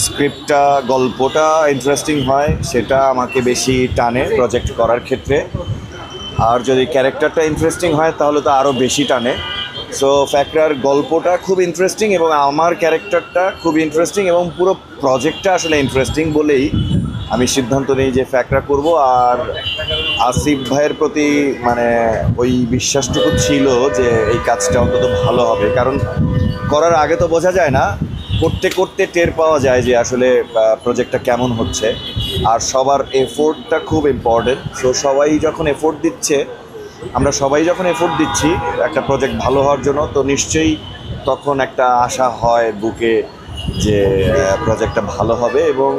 স্ক্রিপ্টটা গল্পটা ইন্টারেস্টিং হয় সেটা আমাকে বেশি টানে প্রজেক্ট করার ক্ষেত্রে। আর যদি ক্যারেক্টারটা ইন্টারেস্টিং হয় তাহলে তো আরও বেশি টানে। সো ফ্যাক্টর গল্পটা খুব ইন্টারেস্টিং এবং আমার ক্যারেক্টারটা খুব ইন্টারেস্টিং এবং পুরো প্রজেক্টটা আসলে ইন্টারেস্টিং বলেই আমি সিদ্ধান্ত নিই যে ফ্যাক্টর করব। আর আসিফ ভাইয়ের প্রতি মানে ওই বিশ্বাসটুকু ছিল যে এই কাজটা অন্তত ভালো হবে, কারণ করার আগে তো বোঝা যায় না, করতে করতে টের পাওয়া যায় যে আসলে প্রজেক্টটা কেমন হচ্ছে। আর সবার এফোর্টটা খুব ইম্পর্টেন্ট। সো সবাই যখন এফোর্ট দিচ্ছে, আমরা সবাই যখন এফোর্ট দিচ্ছি একটা প্রজেক্ট ভালো হওয়ার জন্য, তো নিশ্চয়ই তখন একটা আশা হয় বুকে যে প্রজেক্টটা ভালো হবে। এবং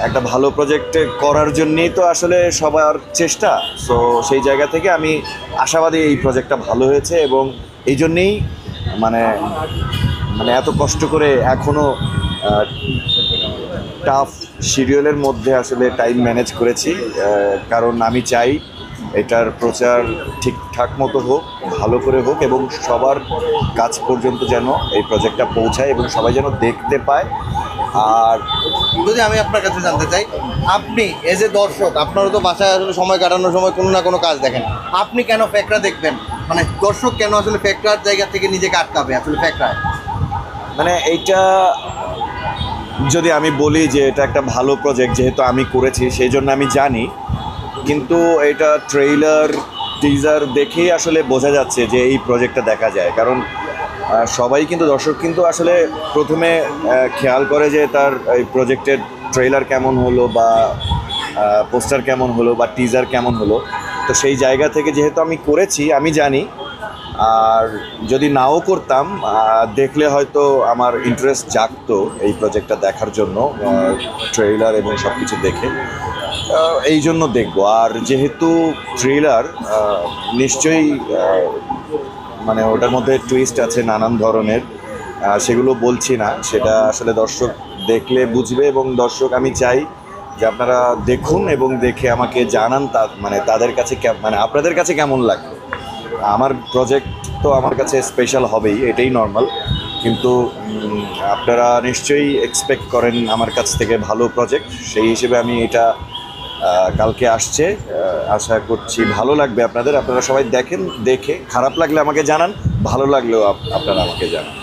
একটা ভালো প্রজেক্ট করার জন্যই তো আসলে সবার চেষ্টা। সো সেই জায়গা থেকে আমি আশাবাদী এই প্রজেক্টটা ভালো হয়েছে এবং এই জন্যেই মানে মানে এত কষ্ট করে এখনও টাফ শিডিউলের মধ্যে আসলে টাইম ম্যানেজ করেছি, কারণ আমি চাই এটার প্রচার ঠিকঠাক মতো হোক, ভালো করে হোক এবং সবার কাছ পর্যন্ত যেন এই প্রজেক্টটা পৌঁছায় এবং সবাই যেন দেখতে পায়। আর যদি আমি আপনার কাছে জানতে চাই, আপনি এজ এ দর্শক, আপনারও তো বাসায় আসলে সময় কাটানোর সময় কোনো না কোনো কাজ দেখেন, আপনি কেন ফ্যাক্টরা দেখবেন? মানে দর্শক কেন আসলে ফ্যাক্টরার জায়গা থেকে নিজেকে আটকাবে আসলে ফ্যাক্টরায়? মানে এইটা যদি আমি বলি যে এটা একটা ভালো প্রজেক্ট যেহেতু আমি করেছি সেই জন্য আমি জানি, কিন্তু এটা ট্রেইলার টিজার দেখেই আসলে বোঝা যাচ্ছে যে এই প্রজেক্টটা দেখা যায়। কারণ সবাই কিন্তু দর্শক কিন্তু আসলে প্রথমে খেয়াল করে যে তার এই প্রজেক্টের ট্রেইলার কেমন হলো বা পোস্টার কেমন হলো বা টিজার কেমন হলো। তো সেই জায়গা থেকে যেহেতু আমি করেছি আমি জানি। আর যদি নাও করতাম, দেখলে হয়তো আমার ইন্টারেস্ট জাগতো এই প্রজেক্টটা দেখার জন্য, ট্রেইলার এবং সব কিছু দেখে। এই জন্য দেখবো। আর যেহেতু থ্রিলার, নিশ্চয়ই মানে ওটার মধ্যে টুইস্ট আছে নানান ধরনের, সেগুলো বলছি না, সেটা আসলে দর্শক দেখলে বুঝবে। এবং দর্শক আমি চাই যে আপনারা দেখুন এবং দেখে আমাকে জানান মানে তাদের কাছে মানে আপনাদের কাছে কেমন লাগে। আমার প্রজেক্ট তো আমার কাছে স্পেশাল হবেই, এটাই নর্মাল, কিন্তু আপনারা নিশ্চয়ই এক্সপেক্ট করেন আমার কাছ থেকে ভালো প্রজেক্ট। সেই হিসেবে আমি এটা কালকে আসছে, আশা করছি ভালো লাগবে আপনাদের। আপনারা সবাই দেখেন, দেখে খারাপ লাগলে আমাকে জানান, ভালো লাগলেও আপনারা আমাকে জানান।